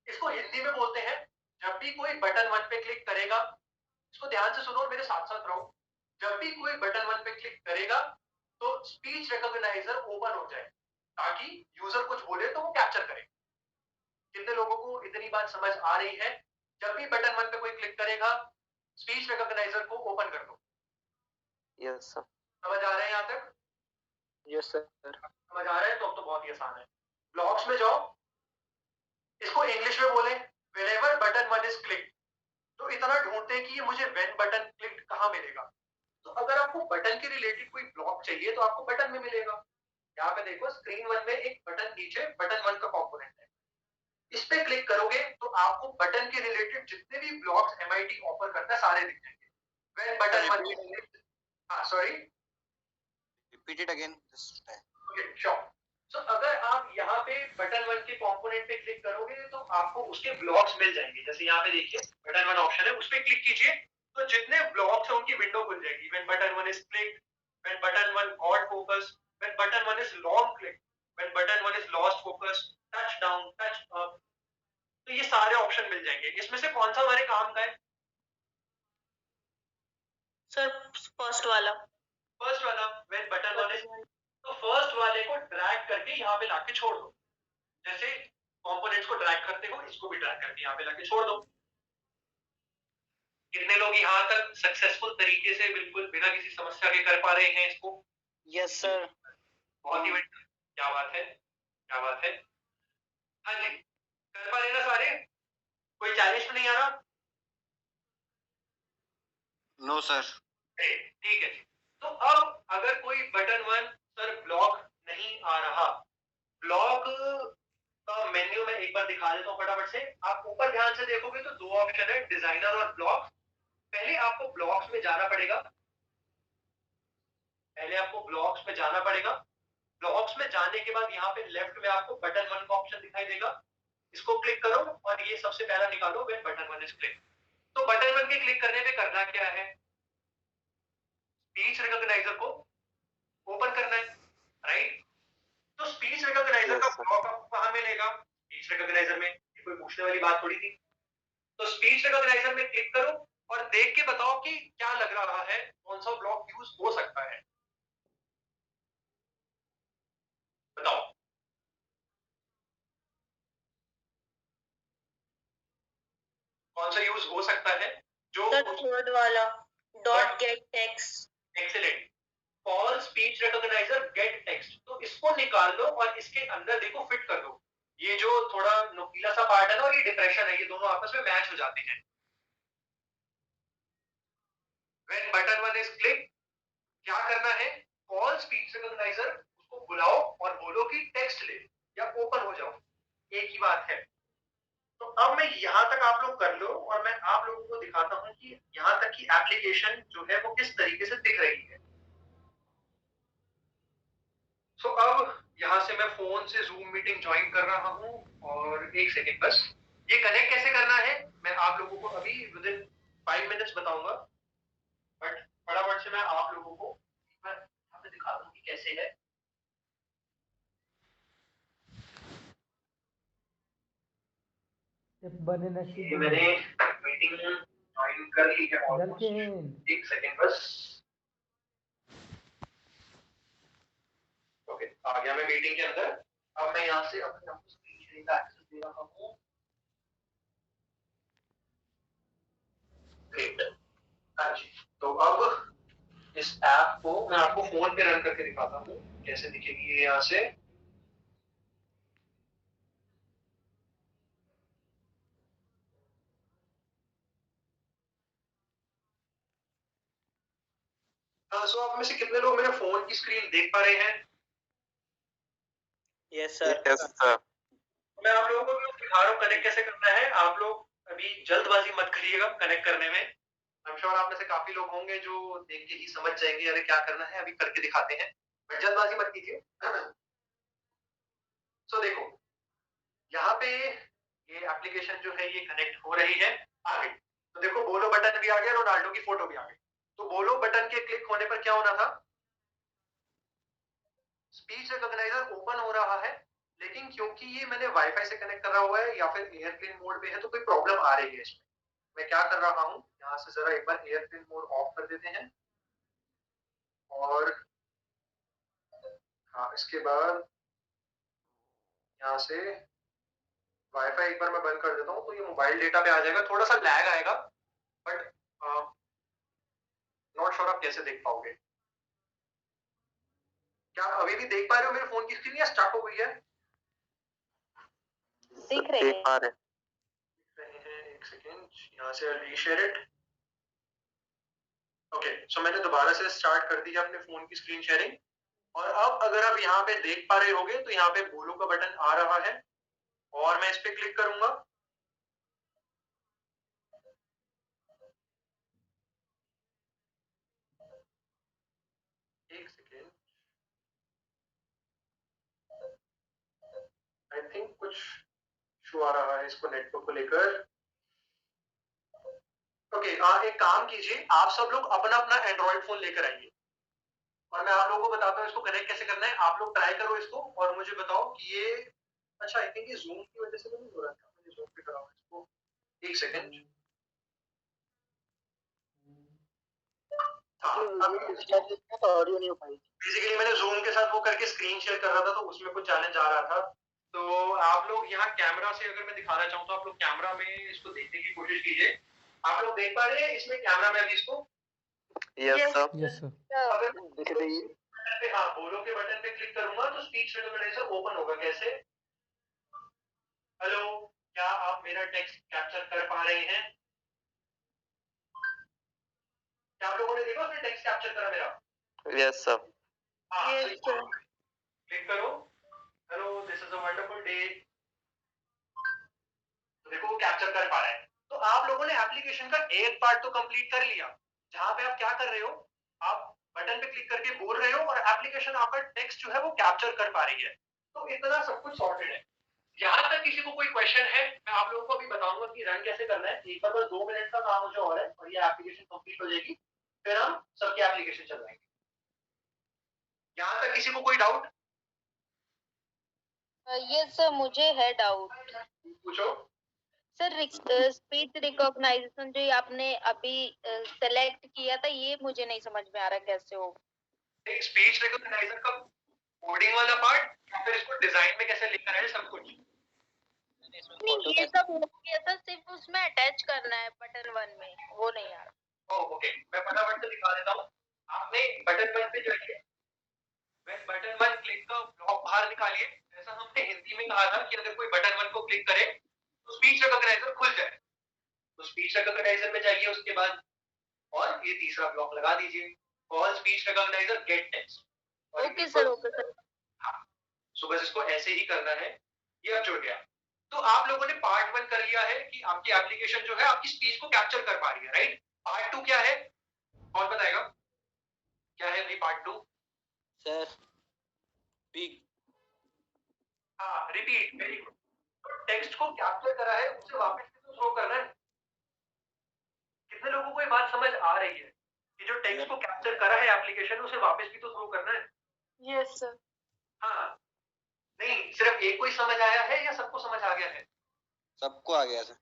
इसको हिंदी में बोलते हैं जब भी कोई बटन 1 पे क्लिक करेगा, इसको ध्यान से सुनो और मेरे साथ साथ रहो, जब भी कोई बटन 1 पे क्लिक करेगा तो स्पीच रिकॉग्नाइजर ओपन हो जाए ताकि यूजर कुछ बोले तो वो कैप्चर करे। कितने लोगों को इतनी बात समझ आ रही है? जब भी बटन 1 पे कोई क्लिक करेगा स्पीच रिकॉग्नाइजर को ओपन कर दो। Yes sir. समझ आ रहे हैं यहाँ तक? Yes sir. समझ आ रहा है तो अब तो बहुत ही आसान है। ब्लॉक्स में जाओ, इसको इंग्लिश में बोले व्हेनेवर बटन 1 इज क्लिक। तो इतना ढूंढते हैं कि ये मुझे व्हेन बटन क्लिक कहाँ मिलेगा। तो अगर आपको बटन के रिलेटेड कोई ब्लॉक चाहिए तो आपको बटन में मिलेगा। यहाँ पे देखो स्क्रीन 1 में एक बटन नीचे बटन 1 का कंपोनेंट है, इस पे क्लिक करोगे तो आपको बटन के रिलेटेड जितने भी ब्लॉक्स एमआईटी ऑफर करता है सारे दिख जाएंगे। व्हेन बटन 1, हाँ sorry, Repeat it again. Just okay sure. So अगर आप यहाँ पे बटन 1 के कंपोनेंट पे क्लिक करोगे तो आपको उसके ब्लॉक्स मिल जाएंगे। जैसे यहाँ पे देखिए बटन 1 ऑप्शन है, उस पे क्लिक कीजिए तो जितने ब्लॉक्स हैं उनकी विंडो खुल जाएगी। When button 1 is click, when button 1 got focus, when button 1 is long click, when button 1 is lost focus, touch down, touch up, तो ये सारे ऑप्शन मिल जाएंगे। इसमें से कौन सा हमारे काम का है? सर फर्स्ट वाला। फर्स्ट वाला, व्हेन बटन 1 इज, तो फर्स्ट वाले को ड्रैग करके यहाँ पे लाके छोड़ दो। जैसे कंपोनेंट्स को ड्रैग करते हो इसको भी ड्रैग करके यहाँ पे लाके छोड़ दो। कितने लोग यहाँ तक सक्सेसफुल तरीके से बिल्कुल बिना किसी समस्या के कर पा रहे हैं इसको? Yes sir. बहुत ही बढ़िया, क्या बात है, क्या बात है। हाँ जी, कर पा रहे हैं ना सारे? कोई चैलेंज तो नहीं आ रहा? no, sir. ठीक है जी। तो अब अगर कोई बटन 1 सर ब्लॉक नहीं आ रहा, ब्लॉक का मेन्यू में एक बार दिखा देता हूँ फटाफट से। आप ऊपर ध्यान से देखोगे तो दो ऑप्शन है, डिजाइनर और ब्लॉक। पहले आपको ब्लॉक्स में जाना पड़ेगा, पहले आपको ब्लॉक्स में जाना पड़ेगा। ब्लॉक्स में जाने के बाद यहाँ पे लेफ्ट में आपको बटन 1 का ऑप्शन दिखाई देगा, इसको क्लिक करो और ये सबसे पहला निकालो व्हेन बटन 1 इज क्लिक। तो बटन 1 के क्लिक करने पे करना क्या है? स्पीच रिकॉग्नाइजर को ओपन करना है, राइट? तो स्पीच रिकॉग्नाइजर का ब्लॉक आपको कहाँ मिलेगा? स्पीच रिकॉग्नाइजर में। ये कोई पूछने वाली बात थोड़ी थी। तो स्पीच रिकॉग्नाइजर में क्लिक करो और देख के बताओ कि क्या लग रहा है, कौन सा ब्लॉक यूज हो सकता है, बताओ। कौन सा यूज हो सकता है? जो थर्ड वाला, dot gate text. Excellent, call speech recogniser gate text. तो इसको निकाल लो और इसके अंदर देखो फिट कर दो। ये जो थोड़ा नुकीला सा पार्ट है ना और ये डिप्रेशन है, ये दोनों आपस में मैच हो जाते हैं। व्हेन बटन 1 इज क्लिक, क्या करना है? कॉल स्पीच रिकॉग्नाइजर, उसको बुलाओ और बोलो कि टेक्स्ट ले या ओपन हो जाओ, एक ही बात है। तो अब मैं यहां तक आप लोग कर लो और मैं आप लोगों को दिखाता हूं कि यहां तक की एप्लीकेशन जो है वो किस तरीके से दिख रही है। सो अब यहां से मैं फोन से जूम मीटिंग ज्वाइन कर रहा हूं और एक सेकेंड बस। ये कनेक्ट कैसे करना है मैं आप लोगों को अभी विद इन 5 मिनट्स बताऊंगा, बट फटाफट से मैं आप लोगों को यहाँ पे दिखा दूं कि कैसे है। बने नशीब मैंने मीटिंग ज्वाइन कर ली है ऑलमोस्ट। एक सेकंड बस। ओके, आ गया मैं मीटिंग के अंदर। अब मैं यहाँ से अपने स्क्रीन शेयरिंग का एक्सेस दे रहा हूँ। ग्रेट। हाँ जी, तो अब इस ऐप को मैं आपको फोन पे रन करके दिखाता हूँ कैसे दिखेगी ये यहाँ से। सो आप में से कितने लोग मेरे फोन की स्क्रीन देख पा रहे हैं? Yes sir. Yes, sir. मैं आप लोगों को भी सिखा रहा हूँ कनेक्ट कैसे करना है। आप लोग अभी जल्दबाजी मत करिएगा कनेक्ट करने में। आई एम श्योर आप में से काफी लोग होंगे जो देख के ही समझ जाएंगे अरे क्या करना है, अभी करके दिखाते हैं, बट जल्दबाजी मत कीजिए। सो देखो यहाँ पे ये एप्लीकेशन जो है ये कनेक्ट हो रही है, आ गई। तो देखो बोलो बटन भी आ गया, रोनाल्डो की फोटो भी आ गई। तो बोलो बटन के क्लिक होने पर क्या होना था? स्पीच रिकॉग्नाइजर ओपन हो रहा है, लेकिन क्योंकि ये मैंने वाईफाई से कनेक्ट करा हुआ है या फिर एयरप्लेन मोड पे है तो कोई प्रॉब्लम आ रही है इसमें। मैं क्या कर रहा हूँ, यहाँ से जरा एक बार एयरप्लेन मोड ऑफ कर देते हैं और हाँ इसके बाद यहाँ से वाईफाई एक बार मैं बंद कर देता हूँ तो ये मोबाइल डेटा पे आ जाएगा। थोड़ा सा लैग आएगा बट नॉट श्योर आप कैसे देख पाओगे। क्या आप अभी भी देख पा रहे हो मेरे फोन की स्क्रीन या स्टक हो गई है? दिख रही है। एक सेकेंड, यहाँ से रीशेयर इट। ओके, सो मैंने दोबारा से स्टार्ट कर दी है अपने फोन की स्क्रीन शेयरिंग। और अब अगर आप यहाँ पे देख पा रहे होगे तो यहाँ पे बोलो का बटन आ रहा है और मैं इस पे क्लिक करूंगा। एक सेकेंड, आई थिंक कुछ इशू आ रहा है इसको नेटवर्क को लेकर। ओके, एक काम कीजिए, आप सब लोग अपना अपना एंड्रॉइड फोन लेकर आइए और मैं आप लोगों को बताता हूँ इसको कनेक्ट कैसे करना है। आप लोग ट्राई करो इसको और मुझे बताओ कि ये अच्छा, आई थिंक ये जूम की वजह से तो नहीं हो रहा था। मैंने जूम पे करा हुआ है इसको। एक सेकेंड। तो ऑडियो नहीं हो पाई। बेसिकली मैंने जूम के साथ वो करके स्क्रीन शेयर कर रहा था तो उसमें कुछ चैलेंज आ रहा था। तो आप लोग यहाँ कैमरा से अगर मैं दिखाना चाहूँ तो आप लोग कैमरा में इसको देखने की कोशिश कीजिए। आप लोग देख पा रहे हैं इसमें कैमरा में अभी इसको? Yes, sir. Yes sir. अगर दिख रही है। हाँ बोलो के बटन पे क्लिक करूंगा तो स्पीच रिकॉग्नाइजर ओपन होगा। कैसे? हेलो, क्या आप मेरा टेक्स्ट कैप्चर कर पा रहे हैं? क्या आप लोगों ने देखा उसने टेक्स्ट कैप्चर करा मेरा? Yes, sir. हाँ, Yes, sir. क्लिक करो। Hello, this is a wonderful day. तो देखो वो कैप्चर कर पा रहा है। तो आप लोगों ने एप्लीकेशन का एक पार्ट तो कंप्लीट कर लिया, जहां पे आप क्या कर रहे हो, आप बटन पे क्लिक करके बोल रहे हो और एप्लीकेशन आपका टेक्स्ट जो है वो कैप्चर कर पा रही है। तो इतना सब कुछ सॉर्टेड है। यहाँ तक किसी को कोई क्वेश्चन है? मैं आप लोगों को अभी बताऊंगा कि रन कैसे करना है। एक बार बस 2 मिनट का काम मुझे और है और ये एप्लीकेशन कंप्लीट हो जाएगी, फिर हम सबकी एप्लीकेशन चलवाएंगे। यहाँ तक किसी को कोई डाउट? यस सर, मुझे है डाउट। पूछो। सर स्पीच रिकॉग्नाइजेशन जो आपने अभी सेलेक्ट किया था ये मुझे नहीं समझ में आ रहा कैसे हो। स्पीच रिकॉग्नाइजर का कोडिंग वाला पार्ट या फिर इसको डिजाइन में कैसे लिखना है सब कुछ? नहीं, ये सब हो गया था, सिर्फ उसमें अटैच करना है बटन 1 में, वो नहीं आ रहा। ओके, मैं फटाफट से दिखा देता हूँ। आपने बटन 1 पे जाइए, बटन 1 क्लिक का ब्लॉक बाहर निकालिए। जैसा हमने हिंदी में कहा था कि अगर कोई बटन 1 को क्लिक करे तो स्पीच रिकॉग्नाइजर खुल जाए। तो स्पीच रिकॉग्नाइजर में जाइए उसके बाद और ये तीसरा ब्लॉक लगा दीजिए, call speech recogniser gate text. Okay sir, okay sir. हाँ, सो बस इसको ऐसे ही करना है। ये अब जुड़ गया। तो आप लोगों ने पार्ट 1 कर लिया है कि आपकी एप्लीकेशन जो है आपकी स्पीच को कैप्चर कर पा रही है, राइट? पार्ट 2 क्या है, कौन बताएगा? क्या है भाई पार्ट 2? Sir speak. हाँ, रिपीट। Very good. टेक्स्ट को कैप्चर करा है उसे वापस भी तो शो करना है। कितने लोगों को ये बात समझ आ रही है कि जो टेक्स्ट को कैप्चर करा है एप्लीकेशन उसे वापस भी तो शो करना है? Yes sir. हाँ, नहीं सिर्फ एक को ही समझ आया है या सबको समझ आ गया है? सबको आ गया सर।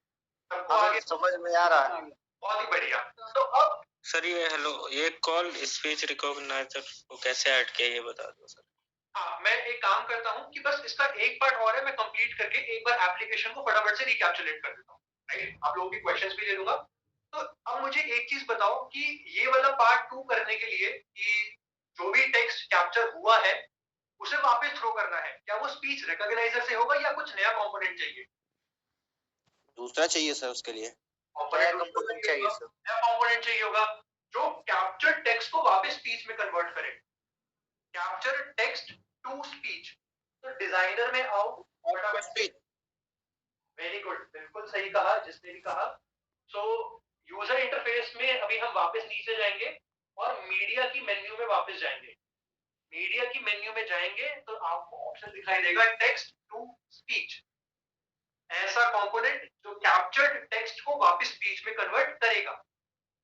सबको आगे समझ में आ रहा है। बहुत ही बढ़िया। तो अब सर ये हेलो, ये कॉल स्पीच रिकॉग्नाइजर को कैसे ऐड किया ये बता दो सर। हाँ, मैं एक काम करता हूँ कि बस इसका एक पार्ट और है, मैं कंप्लीट करके एक बार एप्लीकेशन को फटाफट से रिकैप्चुलेट कर देता हूँ, राइट? आप लोगों की क्वेश्चंस भी ले लूंगा। तो अब मुझे एक चीज बताओ कि ये वाला पार्ट 2 करने के लिए कि जो भी टेक्स्ट कैप्चर हुआ है उसे वापस थ्रो करना है, क्या वो स्पीच रिकॉग्नाइजर से होगा या कुछ नया कंपोनेंट चाहिए? दूसरा चाहिए सर उसके लिए। कंपोनेंट चाहिए सर। नया कंपोनेंट चाहिए होगा जो कैप्चर टेक्स्ट को वापस स्पीच में कन्वर्ट करे। Capture text to speech. तो डिजाइनर में आओ, व्हाट स्पीच। वेरी गुड, बिल्कुल सही कहा जिसने भी कहा। सो यूजर इंटरफेस में अभी हम वापस नीचे जाएंगे और मीडिया की मेन्यू में वापस जाएंगे। मीडिया की मेन्यू में जाएंगे तो आपको ऑप्शन दिखाई देगा टेक्स्ट टू स्पीच। ऐसा कंपोनेंट जो कैप्चर्ड टेक्स्ट को वापस स्पीच में कन्वर्ट करेगा,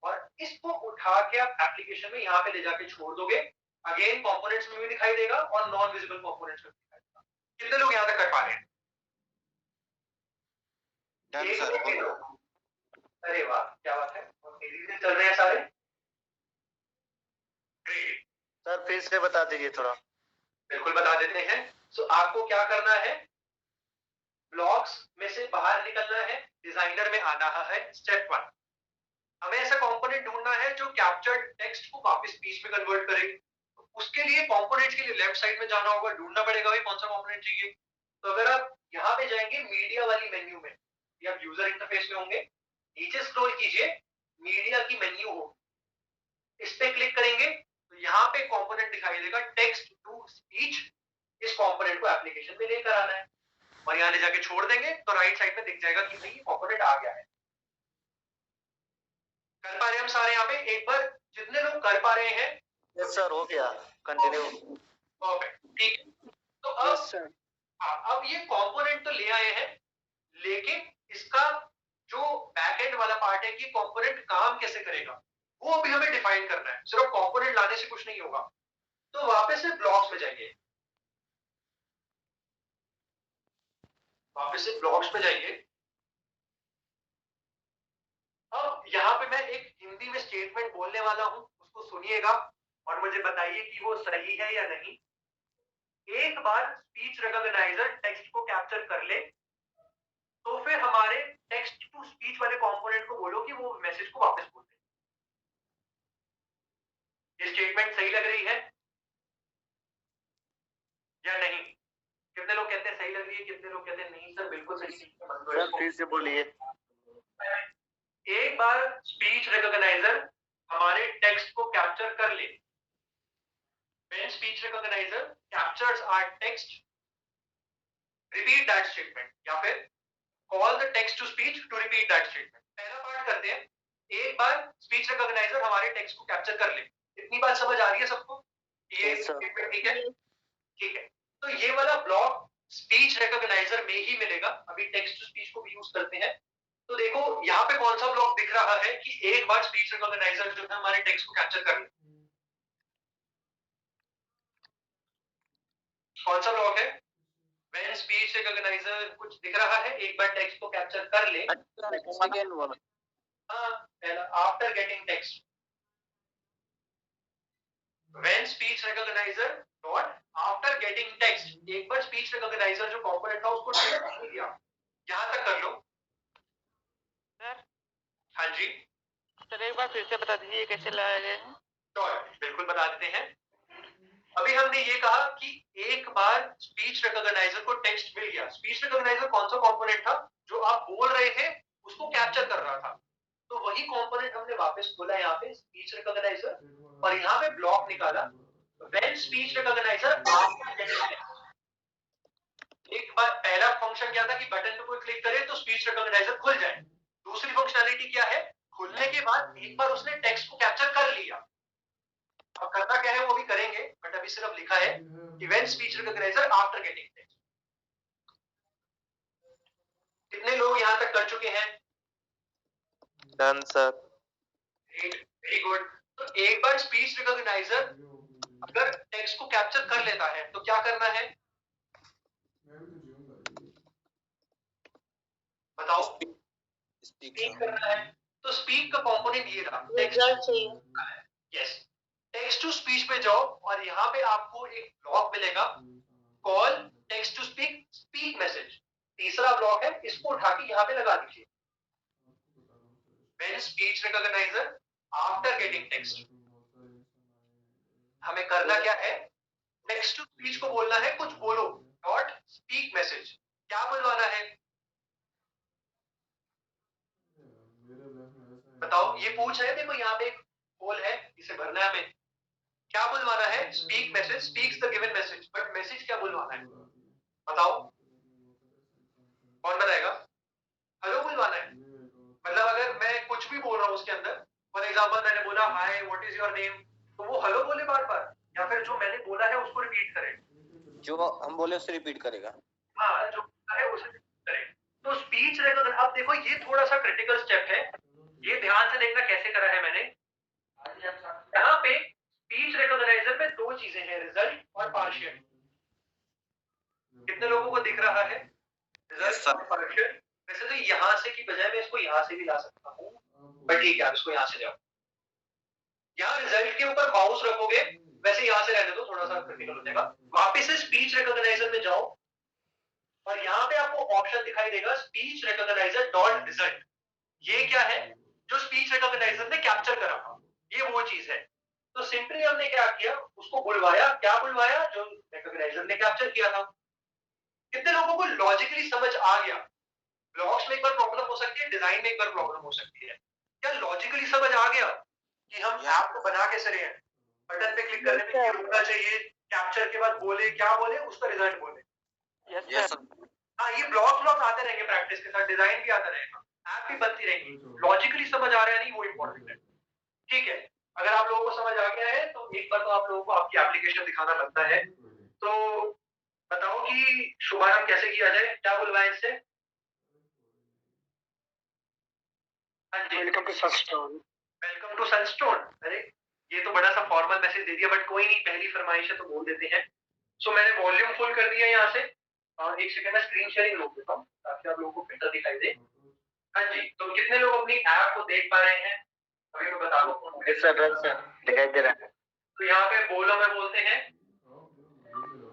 और इसको उठा के आप एप्लीकेशन में यहाँ पे ले जाके छोड़ दोगे। अगेन कंपोनेंट्स में भी दिखाई देगा और नॉन विजिबल कंपोनेंट्स में भी दिखाई देगा। कितने लोग यहाँ तक कर पा रहे हैं? अरे वाह, क्या बात है, तेजी से चल रहे हैं सारे। ग्रेट सर फिर से बता दीजिए थोड़ा। बिल्कुल बता देते हैं। सो आपको क्या करना है, ब्लॉक्स में से बाहर निकलना है, डिजाइनर में आना है। स्टेप 1, हमें ऐसा कंपोनेंट ढूंढना है जो कैप्चर्ड टेक्स्ट को वापस स्पीच में कन्वर्ट करे। उसके लिए कंपोनेंट के लिए लेफ्ट साइड में जाना होगा, ढूंढना पड़ेगा भाई कौन सा कंपोनेंट चाहिए। तो अगर आप यहाँ पे जाएंगे मीडिया वाली मेन्यू में, या आप यूजर इंटरफेस में होंगे, नीचे स्क्रॉल कीजिए, मीडिया की मेन्यू हो, इस पे क्लिक करेंगे तो यहाँ पे कंपोनेंट दिखाई देगा टेक्स्ट टू स्पीच। इस कंपोनेंट को एप्लीकेशन में लेकर आना है और यहाँ ले जाके छोड़ देंगे तो राइट साइड में दिख जाएगा कि भाई ये कंपोनेंट आ गया है। कर पा रहे हैं हम सारे यहाँ पे? एक बार जितने लोग कर पा रहे हैं। यस सर, हो गया, कंटिन्यू। परफेक्ट, ठीक है। तो अब ये कंपोनेंट तो ले आए हैं, लेकिन इसका जो बैकएंड वाला पार्ट है कि कंपोनेंट काम कैसे करेगा वो अभी हमें डिफाइन करना है। सिर्फ कंपोनेंट लाने से कुछ नहीं होगा। तो वापस से ब्लॉक्स में जाइए, वापस से ब्लॉक्स में जाइए। अब यहाँ पे मैं एक हिंदी में स्टेटमेंट बोलने वाला हूं, उसको सुनिएगा और मुझे बताइए कि वो सही है या नहीं। एक बार स्पीच रिकॉग्नाइजर टेक्स्ट को कैप्चर कर ले तो फिर हमारे टेक्स्ट टू स्पीच वाले कंपोनेंट को बोलो कि वो मैसेज को वापस बोल दे। ये स्टेटमेंट सही लग रही है या नहीं? कितने लोग कहते हैं सही लग रही है, कितने लोग कहते हैं नहीं सर बिल्कुल सही नहीं है? फिर से बोलिए। एक बार स्पीच रिकॉग्नाइजर हमारे टेक्स्ट को कैप्चर कर ले, when speech recognizer captures our text, repeat that statement, या फिर call the text to speech to repeat that statement। पहला पार्ट करते हैं, एक बार स्पीच रिकॉग्नाइजर हमारे टेक्स्ट को कैप्चर कर ले। इतनी बात समझ आ रही है सबको? ये स्टेटमेंट ठीक है? ठीक है। तो ये वाला ब्लॉक स्पीच रिकॉग्नाइजर में ही मिलेगा। अभी टेक्स्ट टू स्पीच को भी यूज करते हैं। तो देखो यहाँ पे कौन सा ब्लॉक दिख रहा है कि एक बार स्पीच रिकॉग्नाइजर जो है हमारे टेक्स्ट को कैप्चर कर ले। कौन सा ब्लॉक है? When speech recognizer कुछ दिख रहा है, एक बार टेक्स्ट को कैप्चर कर ले। Second one. हाँ, after getting text, when speech recognizer dot after getting text, एक बार speech recognizer जो component था उसको टेक्स्ट कर दिया। यहाँ तक कर लो सर। हाँ जी सर एक बार फिर से बता दीजिए कैसे लाया गया है? बिल्कुल बता देते हैं। अभी हमने ये कहा कि एक बार स्पीच रिकॉग्नाइजर को टेक्स्ट मिल गया। स्पीच रिकॉग्नाइजर कौन सा कंपोनेंट था? जो आप बोल रहे थे उसको कैप्चर कर रहा था। तो वही कंपोनेंट हमने वापस खोला यहाँ पे स्पीच रिकॉग्नाइजर, और यहाँ पे ब्लॉक निकाला व्हेन स्पीच रिकॉग्नाइजर एक बार पहला फंक्शन क्या था कि बटन पे कोई क्लिक करे तो स्पीच रिकॉग्नाइजर खुल जाए। दूसरी फंक्शनैलिटी क्या है? खुलने के बाद एक बार उसने टेक्स्ट को कैप्चर कर लिया। अब करना क्या है वो भी करेंगे, बट अभी सिर्फ लिखा है कि when speech recogniser after getting text. कितने लोग यहाँ तक कर चुके हैं? Done sir. Very good. तो एक बार स्पीच रिकॉग्नाइजर अगर टेक्स्ट को कैप्चर कर लेता है तो क्या करना है? बताओ स्पीक स्पीक करना है, तो स्पीक का कंपोनेंट ये रहा, रिजल्ट चाहिए। यस, टेक्स्ट टू स्पीच पे जाओ और यहाँ पे आपको एक ब्लॉक मिलेगा, call text to speak speak message, तीसरा ब्लॉक है, इसको उठा के यहाँ पे लगा दीजिए। When speech recogniser after getting text, हमें करना क्या है, टेक्स्ट टू स्पीच को बोलना है कुछ बोलो डॉट स्पीक मैसेज, क्या बुलवाना है बताओ, ये पूछ रहे, देखो यहाँ पे एक होल है, इसे भरना है हमें, क्या बुलवाना है, speak message, speaks the given message, but message क्या बुलवाना है बताओ, कौन बताएगा, हेलो बुलवाना है, मतलब अगर मैं कुछ भी बोल रहा हूँ उसके अंदर, फॉर एग्जांपल मैंने बोला hi what is your name, तो वो हेलो बोले बार बार, या फिर जो मैंने बोला है उसको रिपीट करे, जो हम बोले उससे रिपीट करेगा। हाँ जो है उसे रिपीट करे। तो स्पीच रिकॉग्नाइजर, अब देखो ये थोड़ा सा क्रिटिकल स्टेप है, ये ध्यान से देखना कैसे करा है मैंने, यहाँ पे स्पीच रिकॉग्नाइजर में दो चीजें हैं, रिजल्ट और पार्शियल, कितने लोगों को दिख रहा है रिजल्ट और पार्शियल, वैसे तो यहाँ से की बजाय मैं इसको यहाँ से भी ला सकता हूँ, बट ठीक है आप इसको यहाँ से जाओ, यहाँ रिजल्ट के ऊपर माउस रखोगे, वैसे यहाँ से रहने दो, थोड़ा सा क्रिटिकल हो जाएगा, वापस से स्पीच रिकॉग्नाइजर में जाओ और यहाँ पे आपको ऑप्शन दिखाई देगा स्पीच रिकॉग्नाइजर डॉट रिजल्ट, ये क्या है जो स्पीच रिकॉग्नाइजर ने कैप्चर करा था, ये वो चीज है। तो सिंपली हमने क्या किया, उसको बुलवाया, क्या बुलवाया जो रिकॉग्नाइजर ने कैप्चर किया था। कितने लोगों को लॉजिकली समझ आ गया, ब्लॉक्स में एक बार प्रॉब्लम हो सकती है, डिजाइन में एक बार प्रॉब्लम हो सकती है, क्या लॉजिकली समझ आ गया कि हम ऐप को बना कैसे रहे हैं, बटन पे क्लिक करने पे रुकना चाहिए, कैप्चर के बाद बोले क्या बोले उसका रिजल्ट बोले, यस सर। हाँ ये ब्लॉक्स आते रहेंगे प्रैक्टिस के साथ, डिजाइन भी आता रहेगा, ऐप भी बनती रहेगी, लॉजिकली समझ आ रहा है नहीं वो इंपॉर्टेंट है, ठीक है। अगर आप लोगों को समझ आ गया है तो एक बार तो आप लोगों को आपकी एप्लीकेशन दिखाना लगता है, तो बताओ कि शुभारंभ कैसे किया जाए, क्या बुलवाएं इससे, हाँ जी, welcome to Sunstone, welcome to Sunstone, अरे ये तो बड़ा सा फॉर्मल मैसेज दे दिया, बट कोई नहीं, पहली फरमाइश है तो बोल देते हैं। सो मैंने वॉल्यूम फुल कर दिया यहाँ से, और एक सेकंड में स्क्रीन शेयरिंग रोक देता हूँ ताकि आप लोगों को बेटर दिखाई दे। हाँ जी, तो कितने लोग अपनी ऐप को देख पा रहे हैं, अभी मैं बता दूं, दिखाई दे रहा है। तो यहाँ पे बोलो में बोलते हैं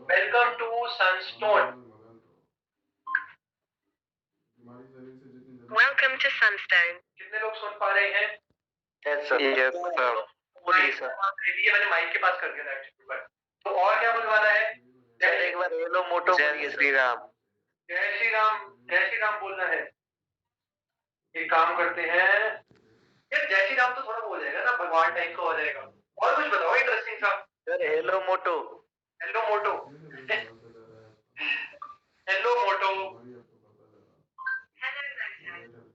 welcome to Sunstone, Welcome to Sunstone. कितने लोग सुन पा रहे हैं, यस सर। ये मैंने माइक के पास कर दिया था एक्चुअली, पर तो और क्या बुलवाना है, एक बार हेलो मोटो जय श्री राम। जय श्री राम, जय श्री राम बोलना है, एक काम करते हैं यार, जय श्री राम तो थोड़ा हो जाएगा ना, भगवान टाइप का हो जाएगा, और कुछ बताओ इंटरेस्टिंग सा, हेलो मोटो, हेलो मोटो, हेलो मोटो,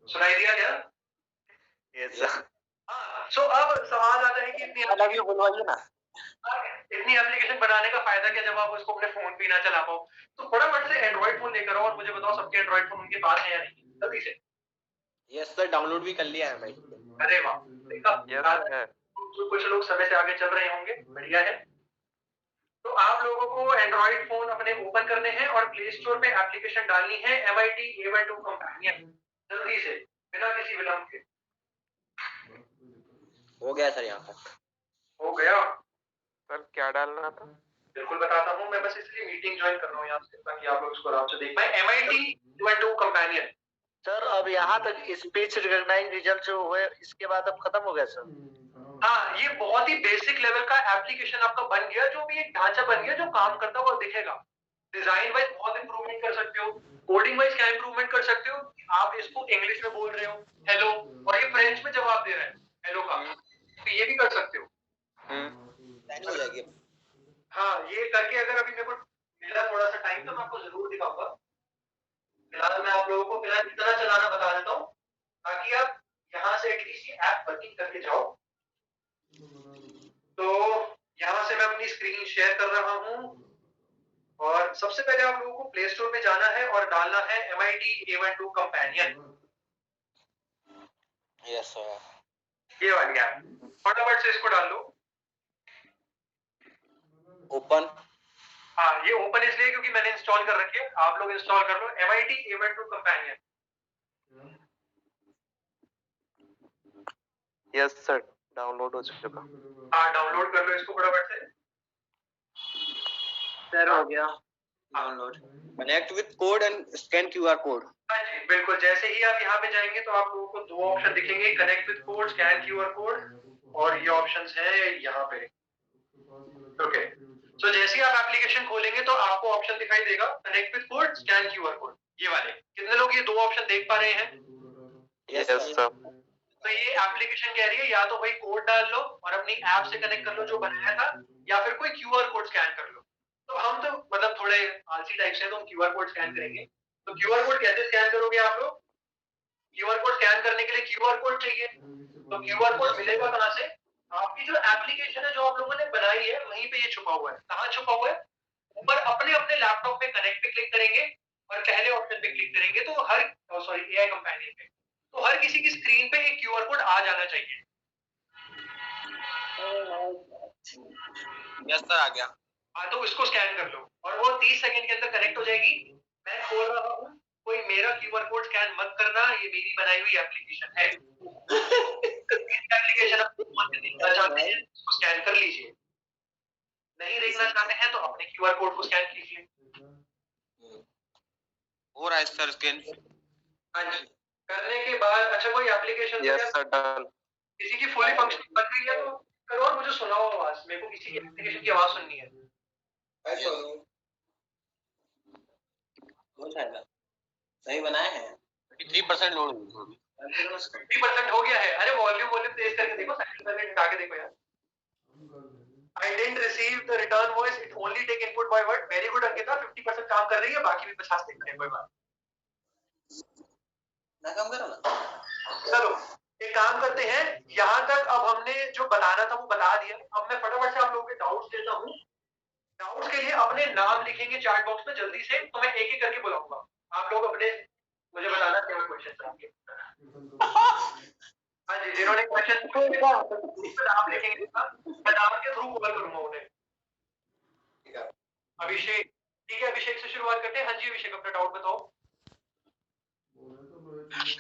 सुनाई दिया क्या, यस सर। हाँ, सो अब सवाल आता है कि इतनी बुलवाइए ना, एप्लीकेशन बनाने का फायदा क्या जब आप उसको अपने फोन पे ना चला पाओ, तो फटाफट से एंड्रॉइड फोन लेकर आओ और मुझे बताओ सबके एंड्रॉइड फोन उनके पास है या नहीं, जल्दी से। यस सर, डाउनलोड भी कर लिया है भाई। अरे वाह, देखा यस तो कुछ लोग समय से आगे चल रहे होंगे, बढ़िया है। तो आप लोगों को एंड्रॉइड फोन अपने ओपन करने हैं और प्ले स्टोर पे एप्लीकेशन डालनी है MIT A12 कंपेनियन, जल्दी से बिना किसी विलंब के। हो गया सर, यहाँ पर हो गया सर, क्या डालना था, बिल्कुल बताता हूँ, मैं बस इसलिए मीटिंग ज्वाइन कर रहा हूँ यहाँ से ताकि आप लोग इसको आराम से देख पाए। MIT A12 कंपेनियन, सर अब यहाँ तक स्पीच रिकॉग्नाइज रिजल्ट जो हुए इसके बाद अब खत्म हो गया सर। हाँ ये बहुत ही बेसिक लेवल का एप्लीकेशन आपका बन गया, जो भी एक ढांचा बन गया जो काम करता हुआ दिखेगा, डिजाइन वाइज बहुत इंप्रूवमेंट कर सकते हो, कोडिंग वाइज क्या इंप्रूवमेंट कर सकते हो, आप इसको इंग्लिश में बोल रहे हो हेलो और ये फ्रेंच में जवाब दे रहा है हेलो का, तो ये भी कर सकते हो। हो जाएगी। हाँ ये करके अगर अभी मेरे को मिला थोड़ा सा टाइम तो मैं आपको जरूर दिखाऊंगा, फिलहाल मैं आप लोगों को फिलहाल इतना चलाना बता देता हूँ ताकि आप यहाँ से एटलीस्ट ये ऐप वर्किंग करके जाओ। तो यहाँ से मैं अपनी स्क्रीन शेयर कर रहा हूँ और सबसे पहले आप लोगों को प्ले स्टोर पे जाना है और डालना है MIT A12 companion, yes sir, ये वाली ऐप, फटाफट से इसको डाल लो। ओपन, हाँ ये ओपन इसलिए क्योंकि मैंने इंस्टॉल कर रखी है, आप लोग इंस्टॉल कर लो MIT A12 companion. Yes sir, download हो चुका। हाँ, डाउनलोड कर लो इसको फटाफट से। सर हो गया download. Connect with code and scan QR code. हाँ जी, बिल्कुल। जैसे ही आप यहाँ पे जाएंगे तो आप लोगों को दो ऑप्शन दिखेंगे, connect with code, scan QR code, और ये ऑप्शंस है यहाँ पे। ओके, तो जैसे ही आप एप्लीकेशन खोलेंगे तो आपको ऑप्शन दिखाई देगा connect with code, scan QR code, ये वाले। कितने लोग ये दो ऑप्शन देख पा रहे हैं? Yes sir. तो ये एप्लीकेशन कह रही है या तो भाई कोड डाल लो और अपनी ऐप से कनेक्ट कर लो जो बनाया था, या फिर कोई QR कोड स्कैन कर लो। तो हम तो मतलब थोड़े आलसी टाइप से, तो हम QR कोड स्कैन करेंगे। तो QR कोड कैसे स्कैन करोगे आप लोग? QR कोड स्कैन करने के लिए QR कोड चाहिए। तो QR कोड मिलेगा कहाँ से? आपकी जो एप्लीकेशन है जो आप लोगों ने बनाई है वहीं पे ये छुपा हुआ है। कहाँ छुपा हुआ है? ऊपर अपने अपने लैपटॉप पे कनेक्ट पे क्लिक करेंगे और पहले ऑप्शन पे क्लिक करेंगे तो हर AI कंपेनियन पे तो हर किसी की स्क्रीन पे एक QR कोड आ जाना चाहिए। यस सर, आ गया। हाँ, तो इसको स्कैन कर लो और वो 30 सेकंड के अंदर कनेक्ट हो जाएगी। मैं खोल रहा हूँ, कोई मेरा QR कोड स्कैन मत करना, ये मेरी बनाई हुई एप्लीकेशन है। एप्लीकेशन आप देखना चाहते हैं उसको स्कैन कर लीजिए, नहीं देखना चाहते हैं तो अपने QR कोड को स्कैन कीजिए। हो रहा है सर स्कैन। हाँ जी, करने के बाद अच्छा कोई एप्लीकेशन यस सर, डन। किसी की फुली फंक्शनिंग बन गई है तो करो और मुझे सुनाओ आवाज। मेरे को किसी की एप्लीकेशन की आवाज सुननी है। हो जाएगा, सही बनाए हैं। 3% लोड होगी। 50% हो गया है। अरे वॉल्यूम तेज करके देखो, सेटिंग करके हटा के देखो यार। I didn't receive the return voice, it only take input by word. Very good Ankita, 50% काम कर रही है, बाकी भी 50 देखते हैं, कोई बात ना काम करो ना। चलो एक काम करते हैं, यहाँ तक अब हमने जो बताना था वो बता दिया। अब मैं फटाफट से आप लोगों के डाउट्स देता हूँ। डाउट्स के लिए अपने नाम लिखेंगे चैट बॉक्स में जल्दी से, तो मैं एक एक करके बुलाऊंगा। आप लोग अपने मुझे बताना क्या क्वेश्चन है आपके। हाँ जी, जिन्होंने क्वेश्चन नाम लिखेंगे, मैं नाम के थ्रू कॉल करूंगा उन्हें। ठीक है अभिषेक, ठीक है अभिषेक से शुरुआत करते हैं। हाँ जी अभिषेक, अपना डाउट बताओ।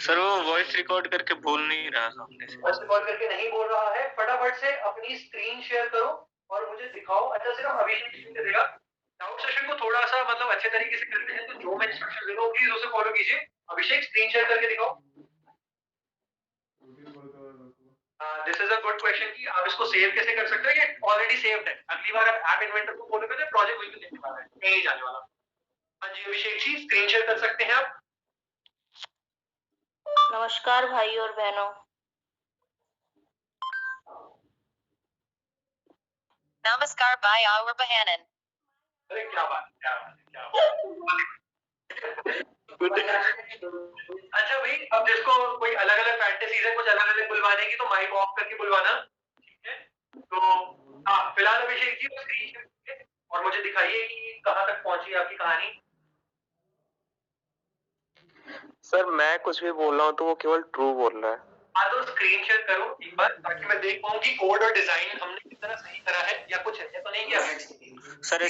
सर वो वॉइस रिकॉर्ड करके बोल नहीं रहा सामने से। वॉइस रिकॉर्ड करके नहीं बोल रहा है, फटाफट से अपनी स्क्रीन शेयर करो और मुझे दिखाओ। अच्छा सिर्फ अभिषेक देगा। डाउट सेशन को थोड़ा सा मतलब अच्छे तरीके से करते हैं, तो जो मैं इंस्ट्रक्शन दे रहा हूँ प्लीज उसे फॉलो कीजिए। अभिषेक स्क्रीन शेयर करके दिखाओ। This is a good question कि आप इसको सेव कैसे कर सकते हैं। ये ऑलरेडी सेव्ड है, अगली बार आप ऐप इन्वेंटर को फॉलो करें, प्रोजेक्ट वहीं पे देखने वाला है, कहीं जाने वाला। हाँ जी अभिषेक जी, स्क्रीन शेयर कर सकते हैं आप। नमस्कार भाई और बहनों। नमस्कार भाई और बहनन। अरे क्या बात, क्या बात, क्या बात। अच्छा भाई, अब जिसको कोई अलग अलग फैंटेसीज है, कुछ अलग अलग बुलवाने की, तो माइक ऑफ करके बुलवाना, ठीक है। तो हाँ फिलहाल अभिषेक जी स्क्रीन शेयर कीजिए और मुझे दिखाइए कि कहाँ तक पहुंची आपकी कहानी। सर मैं कुछ भी बोल रहा हूँ तो वो केवल ट्रू बोल रहा है। हाँ तो स्क्रीन शेयर करो एक बार, ताकि मैं देख पाऊँ कि कोड और डिजाइन हमने किस तरह सही करा है या कुछ ऐसा तो नहीं किया। सर